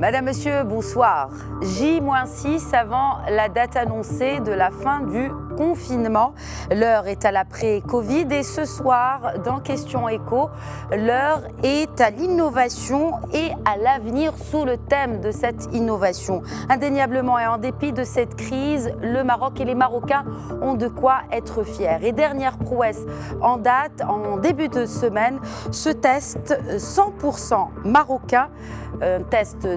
Madame, Monsieur, bonsoir. J-6 avant la date annoncée de la fin du confinement. L'heure est à l'après-Covid et ce soir, dans Question Éco, l'heure est à l'innovation et à l'avenir sous le thème de cette innovation. Indéniablement et en dépit de cette crise, le Maroc et les Marocains ont de quoi être fiers. Et dernière prouesse en date, en début de semaine, ce test 100% marocain, un test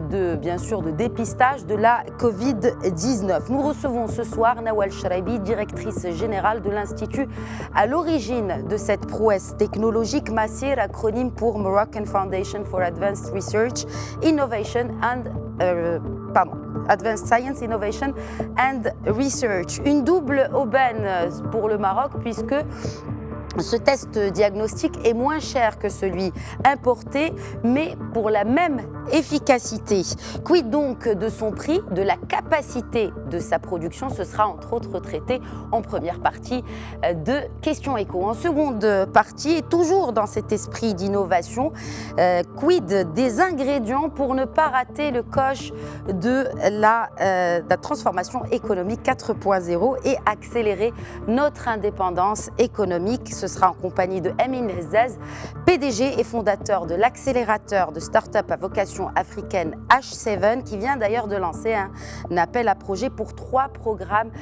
bien sûr de dépistage de la Covid-19. Nous recevons ce soir Nawal Shraibi, directrice générale de l'Institut à l'origine de cette prouesse technologique, MASIR, acronyme pour Moroccan Foundation for Advanced Research, Innovation and Advanced Science, Innovation and Research. Une double aubaine pour le Maroc puisque ce test diagnostic est moins cher que celui importé, mais pour la même efficacité. Quid donc de son prix, de la capacité de sa production? Ce sera entre autres traité en première partie de Question Éco. En seconde partie, et toujours dans cet esprit d'innovation, quid des ingrédients pour ne pas rater le coche de la transformation économique 4.0 et accélérer notre indépendance économique. Ce sera en compagnie de Emin Hezzaz, PDG et fondateur de l'accélérateur de start-up à vocation africaine H7, qui vient d'ailleurs de lancer un appel à projet pour 3 programmes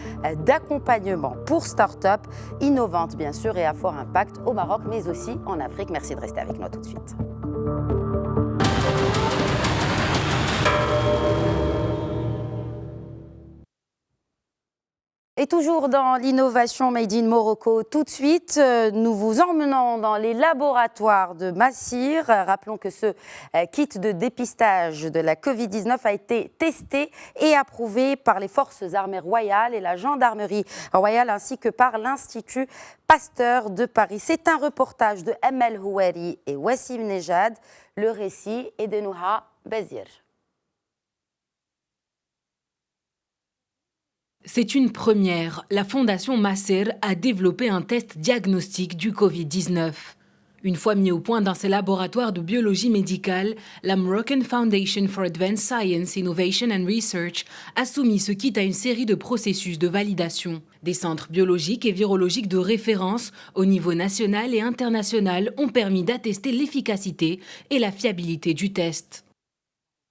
d'accompagnement pour start-up innovantes, bien sûr, et à fort impact au Maroc, mais aussi en Afrique. Merci de rester avec nous tout de suite. Et toujours dans l'innovation Made in Morocco, tout de suite, nous vous emmenons dans les laboratoires de MASIR. Rappelons que ce kit de dépistage de la Covid-19 a été testé et approuvé par les forces armées royales et la gendarmerie royale ainsi que par l'Institut Pasteur de Paris. C'est un reportage de Amel Houari et Wassim Nejad. Le récit est de Nouha Bazir. C'est une première. La fondation MASIR a développé un test diagnostique du Covid-19. Une fois mis au point dans ses laboratoires de biologie médicale, la Moroccan Foundation for Advanced Science, Innovation and Research a soumis ce kit à une série de processus de validation. Des centres biologiques et virologiques de référence au niveau national et international ont permis d'attester l'efficacité et la fiabilité du test.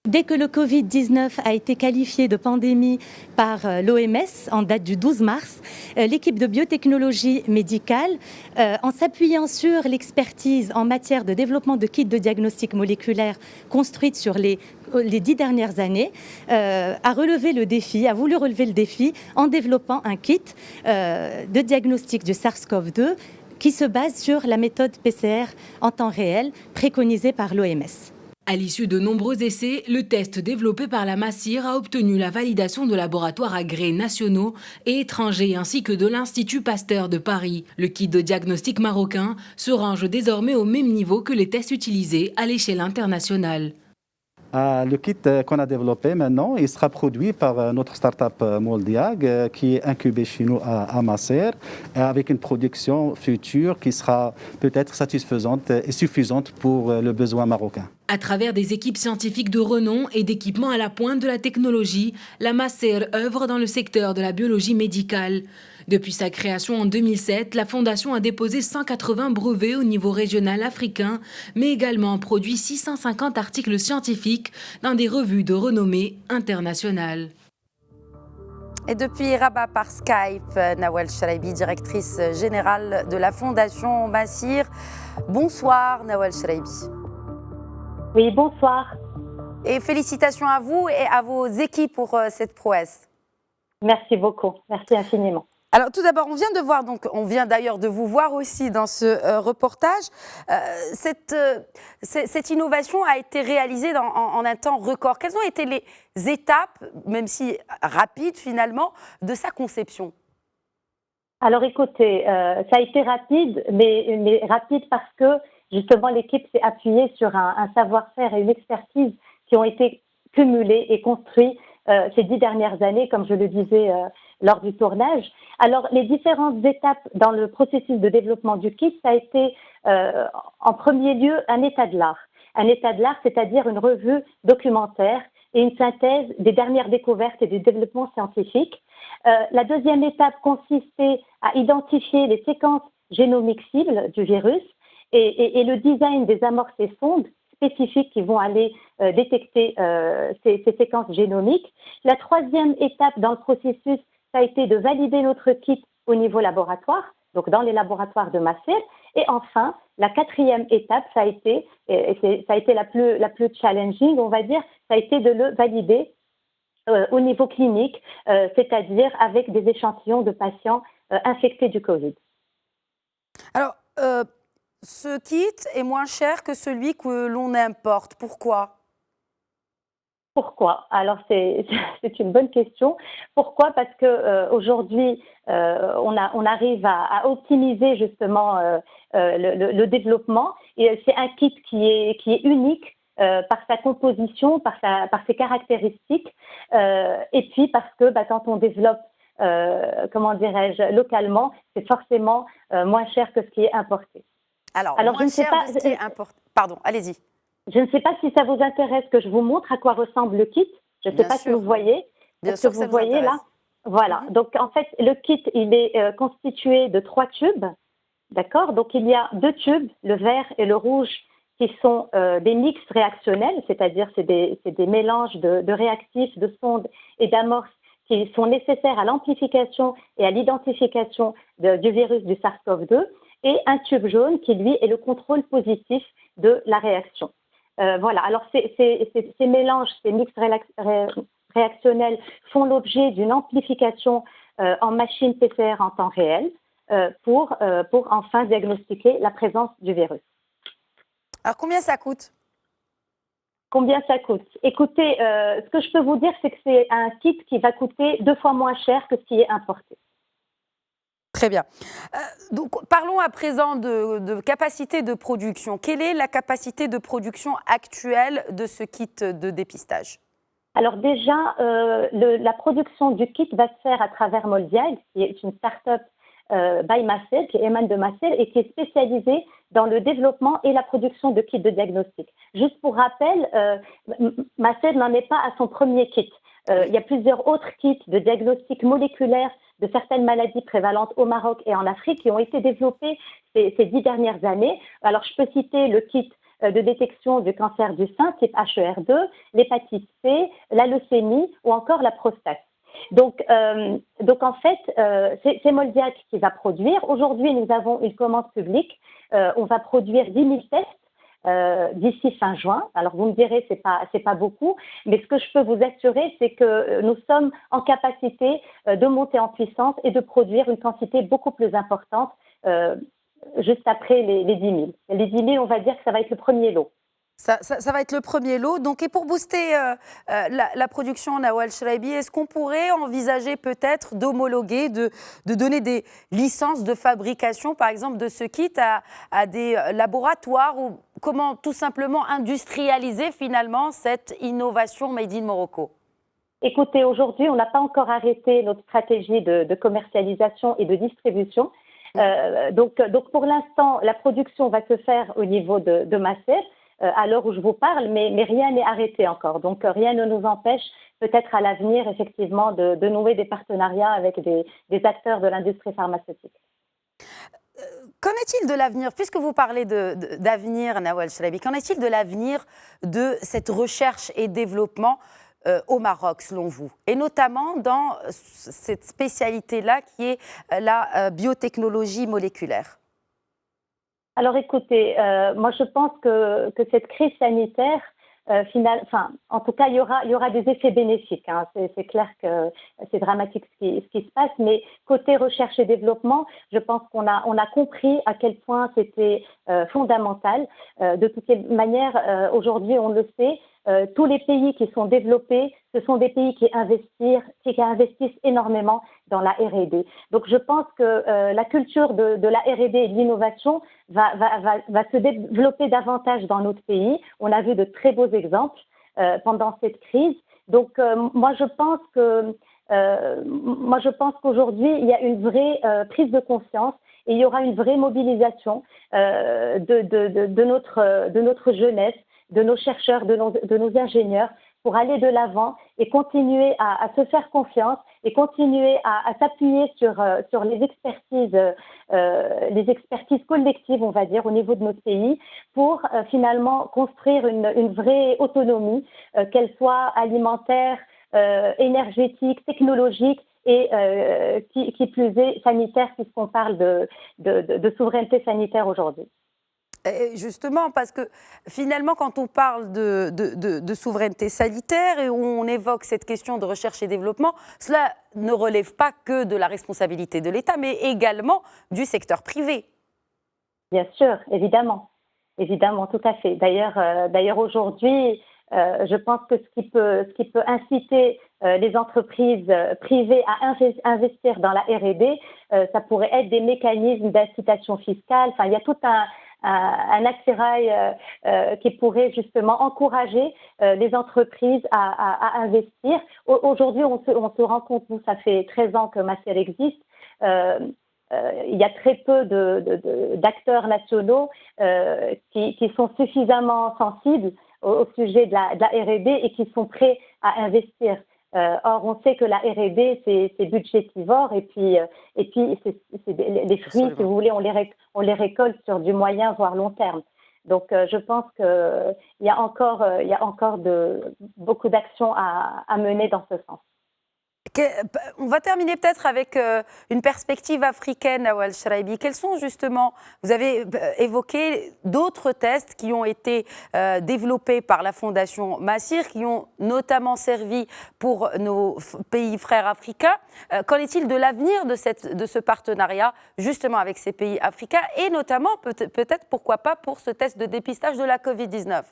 Dès que le Covid-19 a été qualifié de pandémie par l'OMS en date du 12 mars, l'équipe de biotechnologie médicale, en s'appuyant sur l'expertise en matière de développement de kits de diagnostic moléculaire construite sur les 10 dernières années, a voulu relever le défi en développant un kit de diagnostic du SARS-CoV-2 qui se base sur la méthode PCR en temps réel préconisée par l'OMS. À l'issue de nombreux essais, le test développé par la MASIR a obtenu la validation de laboratoires agréés nationaux et étrangers ainsi que de l'Institut Pasteur de Paris. Le kit de diagnostic marocain se range désormais au même niveau que les tests utilisés à l'échelle internationale. Le kit qu'on a développé maintenant, il sera produit par notre start-up Moldiag qui est incubé chez nous à MASIR avec une production future qui sera peut-être satisfaisante et suffisante pour le besoin marocain. À travers des équipes scientifiques de renom et d'équipements à la pointe de la technologie, la MASIR œuvre dans le secteur de la biologie médicale. Depuis sa création en 2007, la Fondation a déposé 180 brevets au niveau régional africain, mais également produit 650 articles scientifiques dans des revues de renommée internationale. Et depuis Rabat par Skype, Nawal Shraibi, directrice générale de la Fondation MASIR. Bonsoir Nawal Shraibi. Oui, bonsoir. Et félicitations à vous et à vos équipes pour cette prouesse. Merci beaucoup, merci infiniment. Alors tout d'abord, on vient d'ailleurs de vous voir aussi dans ce reportage. Cette innovation a été réalisée en un temps record. Quelles ont été les étapes, même si rapides finalement, de sa conception? Alors écoutez, ça a été rapide, mais rapide parce que justement l'équipe s'est appuyée sur un savoir-faire et une expertise qui ont été cumulés et construits ces 10 dernières années, comme je le disais lors du tournage. Alors, les différentes étapes dans le processus de développement du kit, ça a été en premier lieu un état de l'art. Un état de l'art, c'est-à-dire une revue documentaire et une synthèse des dernières découvertes et du développement scientifique. La deuxième étape consistait à identifier les séquences génomiques cibles du virus et le design des amorces et sondes spécifiques qui vont aller détecter ces séquences génomiques. La troisième étape dans le processus, ça a été de valider notre kit au niveau laboratoire, donc dans les laboratoires de Macer. Et enfin, la quatrième étape, ça a été la plus challenging, on va dire, ça a été de le valider au niveau clinique, c'est-à-dire avec des échantillons de patients infectés du Covid. Alors, ce kit est moins cher que celui que l'on importe. Pourquoi ? Pourquoi? Alors c'est une bonne question. Pourquoi? Parce que aujourd'hui on arrive à optimiser justement le développement et c'est un kit qui est unique par sa composition, par ses caractéristiques et puis parce que quand on développe comment dirais-je localement, c'est forcément moins cher que ce qui est importé. Alors moins cher que ce qui est importé. Pardon, allez-y. Je ne sais pas si ça vous intéresse que je vous montre à quoi ressemble le kit. Je ne sais pas si vous voyez. Est-ce que vous voyez là? Voilà. Donc en fait, le kit, il est constitué de 3 tubes. D'accord? Donc il y a 2 tubes, le vert et le rouge, qui sont des mix réactionnels, c'est-à-dire c'est des mélanges de réactifs, de sondes et d'amorces qui sont nécessaires à l'amplification et à l'identification du virus du SARS-CoV-2, et un tube jaune qui, lui, est le contrôle positif de la réaction. Voilà, alors ces mélanges, ces mix réactionnels font l'objet d'une amplification en machine PCR en temps réel pour enfin diagnostiquer la présence du virus. Alors combien ça coûte? Combien ça coûte? Écoutez, ce que je peux vous dire, c'est que c'est un kit qui va coûter 2 fois moins cher que ce qui est importé. Très bien. Donc, parlons à présent de capacité de production. Quelle est la capacité de production actuelle de ce kit de dépistage? Alors déjà, la production du kit va se faire à travers Moldiag, qui est une start-up by Macer, qui émane de Macer et qui est spécialisée dans le développement et la production de kits de diagnostic. Juste pour rappel, Macer n'en est pas à son premier kit. Il y a plusieurs autres kits de diagnostic moléculaire de certaines maladies prévalentes au Maroc et en Afrique qui ont été développés ces 10 dernières années. Alors, je peux citer le kit de détection du cancer du sein type HER2, l'hépatite C, la leucémie ou encore la prostate. Donc en fait, c'est Moldiag qui va produire. Aujourd'hui, nous avons une commande publique. On va produire 10 000 tests d'ici fin juin. Alors vous me direz, c'est pas beaucoup, mais ce que je peux vous assurer, c'est que nous sommes en capacité de monter en puissance et de produire une quantité beaucoup plus importante juste après les 10 000. Les 10 000, on va dire que ça va être le premier lot. Ça va être le premier lot. Donc, et pour booster la production Nawal Cheraibi, est-ce qu'on pourrait envisager peut-être d'homologuer, de donner des licences de fabrication, par exemple, de ce kit à des laboratoires ou comment tout simplement industrialiser finalement cette innovation Made in Morocco? Écoutez, aujourd'hui, on n'a pas encore arrêté notre stratégie de commercialisation et de distribution. Donc pour l'instant, la production va se faire au niveau de Macer, à l'heure où je vous parle, mais rien n'est arrêté encore. Donc rien ne nous empêche peut-être à l'avenir effectivement de nouer des partenariats avec des acteurs de l'industrie pharmaceutique. Qu'en est-il de l'avenir, puisque vous parlez d'avenir, Nawal Cheraibi, qu'en est-il de l'avenir de cette recherche et développement au Maroc, selon vous, et notamment dans cette spécialité-là qui est la biotechnologie moléculaire? Alors écoutez, moi je pense que cette crise sanitaire, en tout cas il y aura des effets bénéfiques. Hein. C'est clair que c'est dramatique ce qui se passe, mais côté recherche et développement, je pense qu'on a compris à quel point c'était fondamental. De toutes les manières, aujourd'hui on le sait, tous les pays qui sont développés, ce sont des pays qui investissent énormément dans la R&D. Donc je pense que la culture de la R&D et de l'innovation va se développer davantage dans notre pays. On a vu de très beaux exemples pendant cette crise. Donc moi je pense qu'aujourd'hui il y a une vraie prise de conscience et il y aura une vraie mobilisation de notre jeunesse, de nos chercheurs, de nos ingénieurs pour aller de l'avant et continuer à se faire confiance et continuer à s'appuyer sur les expertises collectives, on va dire, au niveau de notre pays, pour finalement construire une vraie autonomie, qu'elle soit alimentaire, énergétique, technologique et qui plus est sanitaire, puisqu'on parle de souveraineté sanitaire aujourd'hui. Et justement, parce que finalement, quand on parle de souveraineté sanitaire et où on évoque cette question de recherche et développement, cela ne relève pas que de la responsabilité de l'État, mais également du secteur privé. Bien sûr, évidemment, tout à fait. D'ailleurs aujourd'hui, je pense que ce qui peut inciter les entreprises privées à investir dans la R&D, ça pourrait être des mécanismes d'incitation fiscale. Enfin, il y a tout un attirail qui pourrait justement encourager les entreprises à investir. Aujourd'hui, on se rend compte, nous, ça fait 13 ans que Macer existe, il y a très peu d'acteurs nationaux qui sont suffisamment sensibles au sujet de la R&D et qui sont prêts à investir. Or, on sait que la R&D, c'est budgétivore et puis les fruits, si vous voulez, on les récolte sur du moyen voire long terme. Donc, je pense qu'il y a encore beaucoup d'actions à mener dans ce sens. On va terminer peut-être avec une perspective africaine, Nawal Shraibi. Quels sont justement, vous avez évoqué d'autres tests qui ont été développés par la Fondation Macer, qui ont notamment servi pour nos pays frères africains. Qu'en est-il de l'avenir de ce partenariat justement avec ces pays africains et notamment peut-être pourquoi pas pour ce test de dépistage de la Covid-19 ?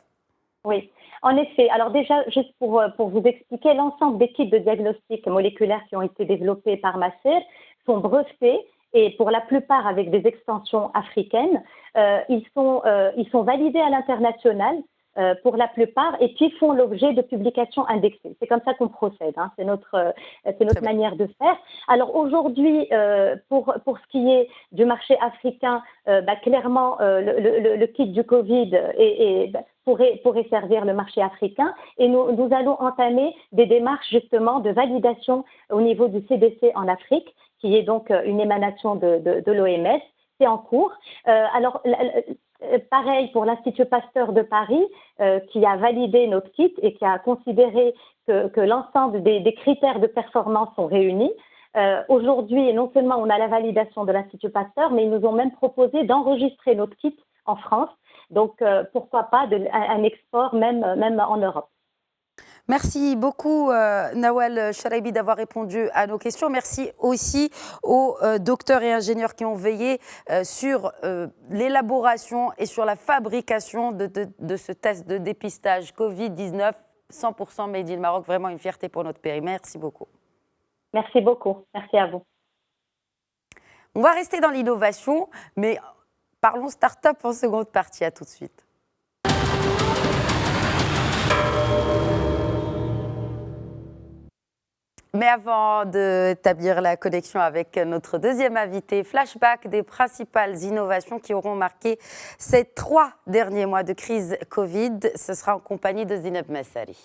Oui, en effet. Alors déjà, juste pour vous expliquer, l'ensemble des kits de diagnostic moléculaire qui ont été développés par Macer sont brevetés et pour la plupart avec des extensions africaines. Ils sont validés à l'international pour la plupart et puis font l'objet de publications indexées. C'est comme ça qu'on procède, hein. C'est notre manière de faire. Alors aujourd'hui, pour ce qui est du marché africain, clairement le kit du Covid pourrait servir le marché africain et nous allons entamer des démarches justement de validation au niveau du CDC en Afrique, qui est donc une émanation de l'OMS. C'est en cours. Alors, pareil pour l'Institut Pasteur de Paris, qui a validé notre kit et qui a considéré que l'ensemble des critères de performance sont réunis. Aujourd'hui, non seulement on a la validation de l'Institut Pasteur, mais ils nous ont même proposé d'enregistrer notre kit en France. Donc, pourquoi pas un export même en Europe. Merci beaucoup Nawal Shraibi d'avoir répondu à nos questions. Merci aussi aux docteurs et ingénieurs qui ont veillé sur l'élaboration et sur la fabrication de ce test de dépistage Covid-19 100% Made in Maroc. Vraiment une fierté pour notre pays. Merci beaucoup. Merci beaucoup. Merci à vous. On va rester dans l'innovation, mais parlons start-up en seconde partie. À tout de suite. Mais avant d'établir la connexion avec notre deuxième invité, flashback des principales innovations qui auront marqué ces 3 derniers mois de crise Covid. Ce sera en compagnie de Zineb Messari.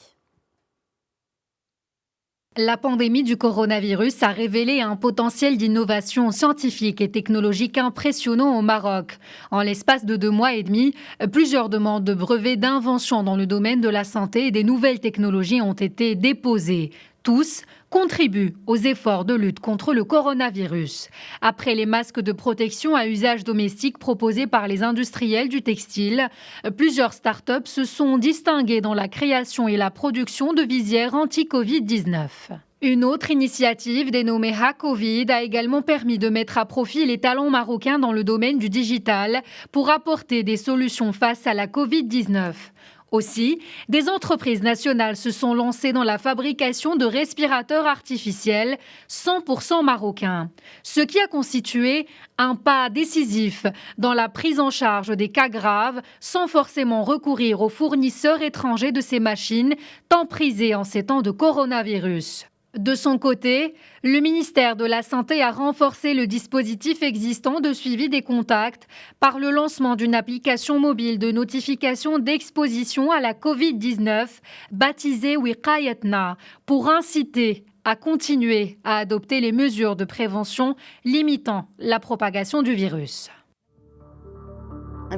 La pandémie du coronavirus a révélé un potentiel d'innovation scientifique et technologique impressionnant au Maroc. En l'espace de 2 mois et demi, plusieurs demandes de brevets d'invention dans le domaine de la santé et des nouvelles technologies ont été déposées. Tous contribuent aux efforts de lutte contre le coronavirus. Après les masques de protection à usage domestique proposés par les industriels du textile, plusieurs startups se sont distinguées dans la création et la production de visières anti-Covid-19. Une autre initiative dénommée HaCovid a également permis de mettre à profit les talents marocains dans le domaine du digital pour apporter des solutions face à la Covid-19. Aussi, des entreprises nationales se sont lancées dans la fabrication de respirateurs artificiels 100% marocains, ce qui a constitué un pas décisif dans la prise en charge des cas graves sans forcément recourir aux fournisseurs étrangers de ces machines tant prisées en ces temps de coronavirus. De son côté, le ministère de la Santé a renforcé le dispositif existant de suivi des contacts par le lancement d'une application mobile de notification d'exposition à la Covid-19 baptisée Wiqayatna pour inciter à continuer à adopter les mesures de prévention limitant la propagation du virus.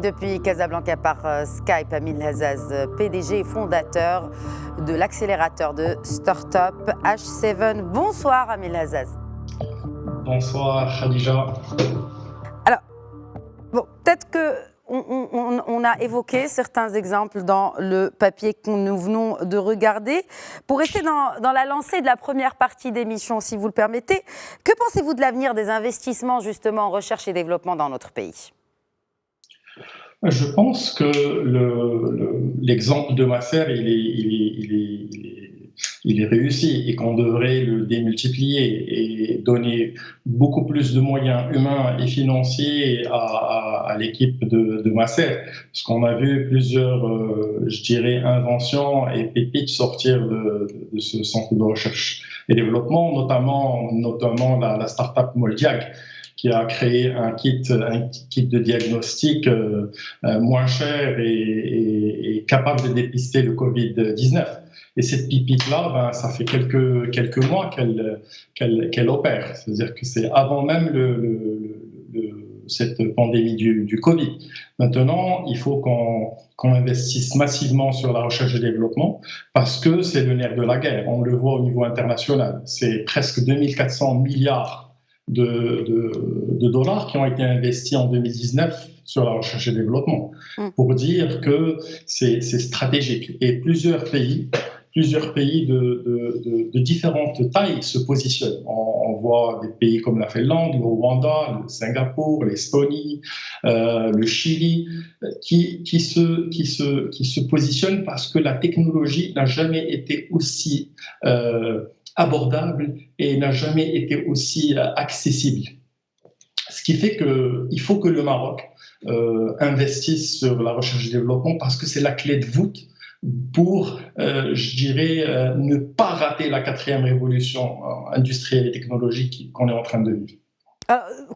Depuis Casablanca par Skype, Amil Hazaz, PDG et fondateur de l'accélérateur de start-up H7. Bonsoir Amil Hazaz. Bonsoir Khadija. Alors, bon, peut-être que on a évoqué certains exemples dans le papier que nous venons de regarder. Pour rester dans la lancée de la première partie d'émission, si vous le permettez, que pensez-vous de l'avenir des investissements justement en recherche et développement dans notre pays ? Je pense que l'exemple de Masser, il est réussi et qu'on devrait le démultiplier et donner beaucoup plus de moyens humains et financiers à l'équipe de Masser. Parce qu'on a vu plusieurs, inventions et pépites sortir de ce centre de recherche et développement, notamment la start-up Moldiag, qui a créé un kit de diagnostic moins cher et capable de dépister le Covid-19. Et cette pipite-là, ça fait quelques mois qu'elle opère. C'est-à-dire que c'est avant même cette pandémie du Covid. Maintenant, il faut qu'on investisse massivement sur la recherche et développement parce que c'est le nerf de la guerre. On le voit au niveau international. C'est presque 2400 milliards de dollars qui ont été investis en 2019 sur la recherche et développement, pour dire que c'est stratégique. Et plusieurs pays de différentes tailles se positionnent. On voit des pays comme la Finlande, le Rwanda, le Singapour, l'Estonie, le Chili, qui se positionnent parce que la technologie n'a jamais été aussi abordable et n'a jamais été aussi accessible. Ce qui fait qu'il faut que le Maroc investisse sur la recherche et développement parce que c'est la clé de voûte pour, ne pas rater la 4e révolution industrielle et technologique qu'on est en train de vivre.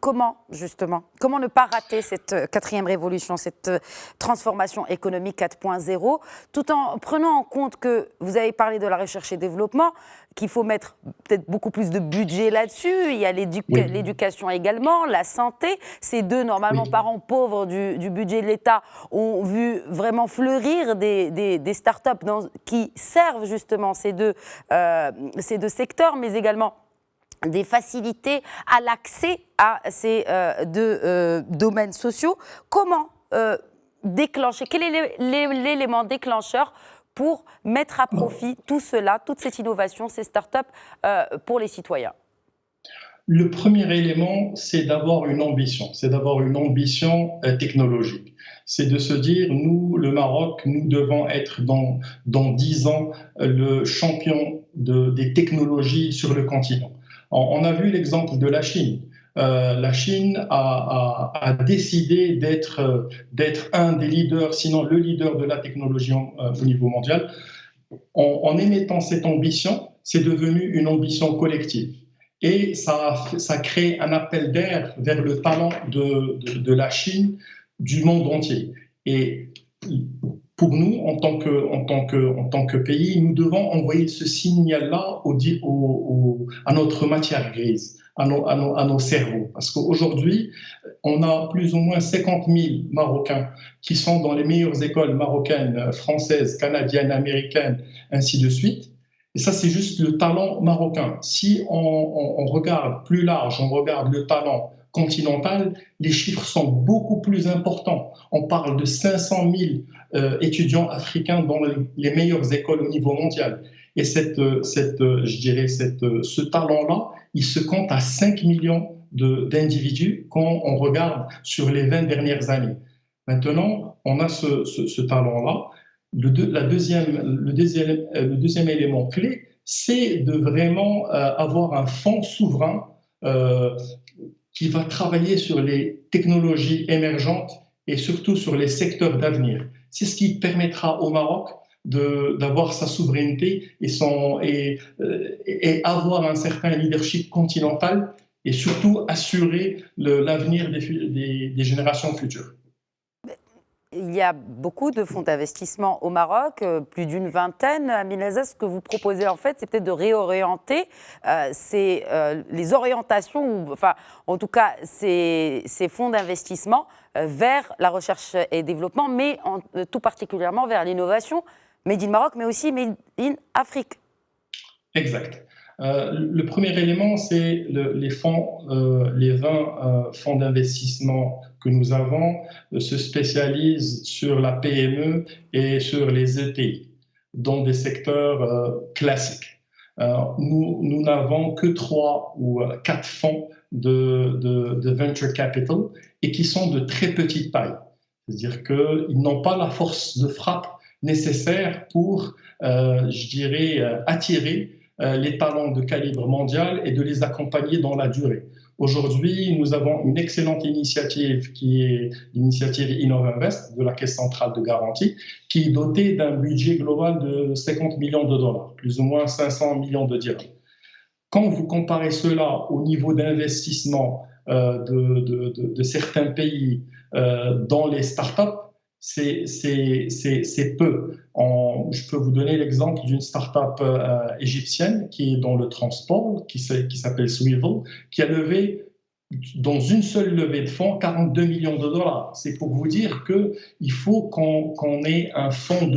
Comment, justement ? Comment ne pas rater cette 4e révolution, cette transformation économique 4.0, tout en prenant en compte que vous avez parlé de la recherche et développement, qu'il faut mettre peut-être beaucoup plus de budget là-dessus. Il y a l'éducation également, la santé. Ces deux, normalement, parents pauvres du budget de l'État ont vu vraiment fleurir des start-up qui servent justement ces deux secteurs, mais également des facilités à l'accès à ces deux domaines sociaux. Comment déclencher ? Quel est l'élément déclencheur pour mettre à profit tout cela, toute cette innovation, ces startups pour les citoyens ? Le premier élément, c'est d'avoir une ambition. C'est d'avoir une ambition technologique. C'est de se dire, nous, le Maroc, nous devons être dans 10 ans le champion des technologies sur le continent. On a vu l'exemple de la Chine. La Chine a décidé d'être un des leaders, sinon le leader de la technologie au niveau mondial. En émettant cette ambition, c'est devenu une ambition collective. Et ça crée un appel d'air vers le talent de la Chine, du monde entier. Et pour nous, en tant que pays, nous devons envoyer ce signal-là à notre matière grise, à nos cerveaux. Parce qu'aujourd'hui, on a plus ou moins 50 000 Marocains qui sont dans les meilleures écoles marocaines, françaises, canadiennes, américaines, ainsi de suite. Et ça, c'est juste le talent marocain. Si on regarde plus large, on regarde le talent continental, les chiffres sont beaucoup plus importants. On parle de 500 000 étudiants africains dans les meilleures écoles au niveau mondial. Et ce talent-là, il se compte à 5 millions d'individus quand on regarde sur les 20 dernières années. Maintenant, on a ce talent-là. Le deuxième élément clé, c'est de vraiment avoir un fonds souverain qui va travailler sur les technologies émergentes et surtout sur les secteurs d'avenir. C'est ce qui permettra au Maroc d'avoir sa souveraineté et avoir un certain leadership continental et surtout assurer l'avenir des générations futures. Il y a beaucoup de fonds d'investissement au Maroc, plus d'une vingtaine. Amine Azaz, ce que vous proposez en fait, c'est peut-être de réorienter les orientations, enfin en tout cas ces fonds d'investissement vers la recherche et développement, mais tout particulièrement vers l'innovation, Made in Maroc, mais aussi Made in Afrique. Exact. Le premier élément, c'est les 20 fonds d'investissement que nous avons se spécialisent sur la PME et sur les ETI, dans des secteurs classiques. Nous n'avons que 3 ou 4 fonds de venture capital et qui sont de très petite taille. C'est-à-dire qu'ils n'ont pas la force de frappe nécessaire pour, attirer les talents de calibre mondial et de les accompagner dans la durée. Aujourd'hui, nous avons une excellente initiative qui est l'initiative InnovInvest de la Caisse centrale de garantie, qui est dotée d'un budget global de 50 millions de dollars, plus ou moins 500 millions de dirhams. Quand vous comparez cela au niveau d'investissement de certains pays dans les startups, c'est peu. Je peux vous donner l'exemple d'une start-up égyptienne qui est dans le transport, qui s'appelle Swivel, qui a levé, dans une seule levée de fonds, 42 millions de dollars. C'est pour vous dire qu'il faut qu'on ait un fonds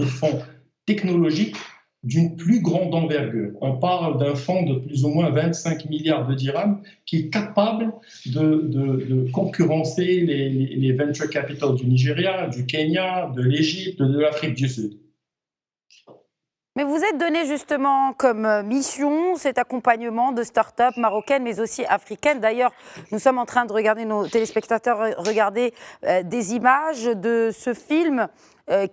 technologique d'une plus grande envergure. On parle d'un fonds de plus ou moins 25 milliards de dirhams qui est capable de concurrencer les venture capital du Nigeria, du Kenya, de l'Égypte, de l'Afrique du Sud. Mais vous êtes donné justement comme mission cet accompagnement de start-up marocaines mais aussi africaines. D'ailleurs, nous sommes en train de regarder, nos téléspectateurs regarder des images de ce film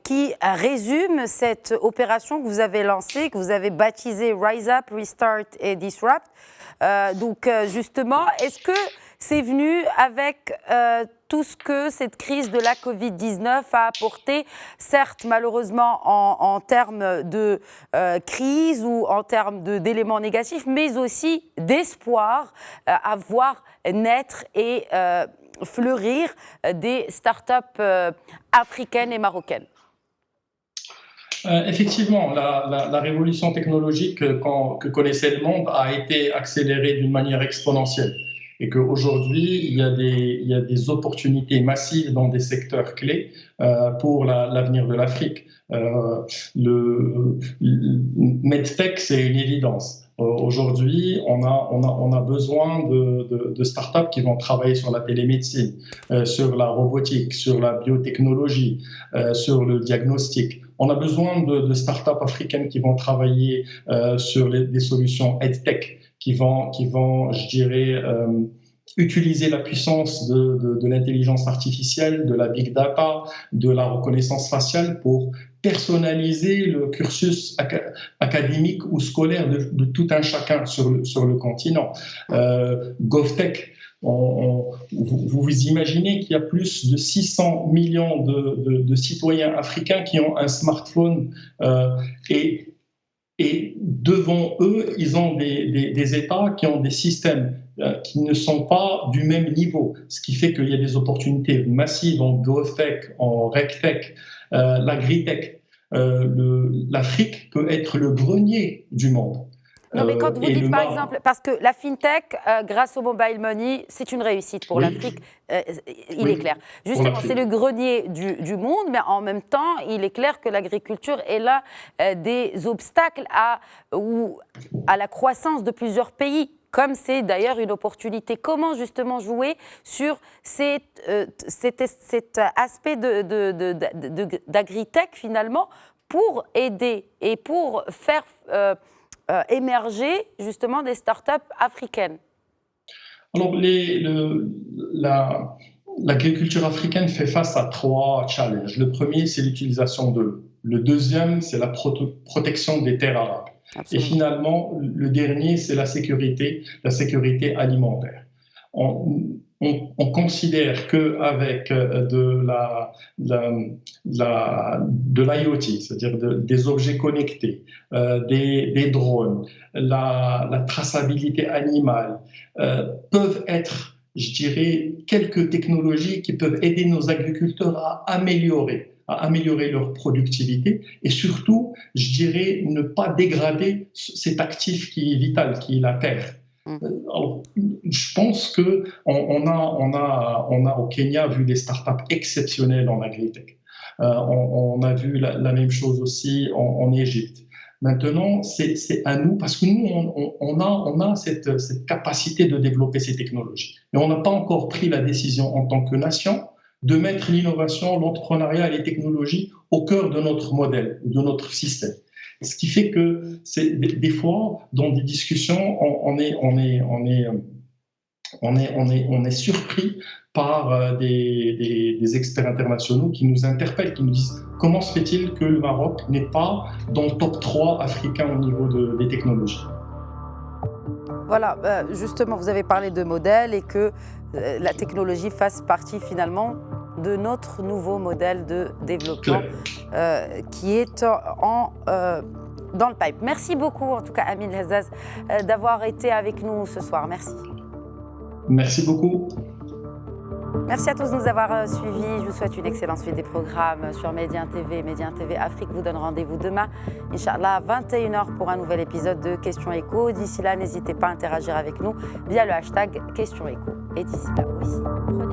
qui résume cette opération que vous avez lancée, que vous avez baptisée Rise Up, Restart et Disrupt. Donc justement, est-ce que c'est venu avec tout ce que cette crise de la Covid-19 a apporté, certes malheureusement en termes de crise ou en termes d'éléments négatifs, mais aussi d'espoir à voir naître et fleurir des start-up africaines et marocaines? Effectivement, la révolution technologique que connaissait le monde a été accélérée d'une manière exponentielle et qu'aujourd'hui, il y a des opportunités massives dans des secteurs clés pour l'avenir de l'Afrique. Le MedTech, c'est une évidence. Aujourd'hui, on a besoin de startups qui vont travailler sur la télémédecine, sur la robotique, sur la biotechnologie, sur le diagnostic. On a besoin de startups africaines qui vont travailler sur des solutions EdTech, qui vont, je dirais, utiliser la puissance de l'intelligence artificielle, de la big data, de la reconnaissance faciale pour personnaliser le cursus académique ou scolaire de tout un chacun sur le continent. GovTech, vous imaginez qu'il y a plus de 600 millions de citoyens africains qui ont un smartphone et devant eux, ils ont des États qui ont des systèmes qui ne sont pas du même niveau, ce qui fait qu'il y a des opportunités massives en GovTech, en RegTech, l'agritech. L'Afrique peut être le grenier du monde. Non, mais quand vous dites par exemple, parce que la FinTech, grâce au mobile money, c'est une réussite pour l'Afrique, il est clair. Justement, c'est le grenier du monde, mais en même temps, il est clair que l'agriculture est là des obstacles à la croissance de plusieurs pays, comme c'est d'ailleurs une opportunité. Comment justement jouer sur cet aspect d'agritech finalement pour aider et pour faire émerger justement des startups africaines? Alors, l'agriculture africaine fait face à 3 challenges. Le premier, c'est l'utilisation de l'eau. Le deuxième, c'est la protection des terres arables. Absolument. Et finalement, le dernier, c'est la sécurité alimentaire. on considère qu'avec de l'IoT, c'est-à-dire des objets connectés, des drones, la traçabilité animale, peuvent être, je dirais, quelques technologies qui peuvent aider nos agriculteurs à améliorer leur productivité et surtout, je dirais, ne pas dégrader cet actif qui est vital, qui est la terre. Alors, je pense qu'on a au Kenya vu des startups exceptionnelles en agritech. On a vu la même chose aussi en Égypte. Maintenant, c'est à nous, parce que nous, on a cette capacité de développer ces technologies. Mais on n'a pas encore pris la décision en tant que nation de mettre l'innovation, l'entrepreneuriat et les technologies au cœur de notre modèle, de notre système. Ce qui fait que des fois, dans des discussions, on est surpris par des experts internationaux qui nous interpellent, qui nous disent comment se fait-il que le Maroc n'est pas dans le top 3 africain au niveau des technologies. Voilà, justement, vous avez parlé de modèle et que la technologie fasse partie finalement de notre nouveau modèle de développement qui est dans le pipe. Merci beaucoup, en tout cas, Amin Hezzaz, d'avoir été avec nous ce soir. Merci. Merci beaucoup. Merci à tous de nous avoir suivis. Je vous souhaite une excellente suite des programmes sur Médien TV. Médien TV Afrique vous donne rendez-vous demain, Inch'Allah, à 21h pour un nouvel épisode de Questions Écho. D'ici là, n'hésitez pas à interagir avec nous via le hashtag Questions Écho. Et d'ici là aussi, prenez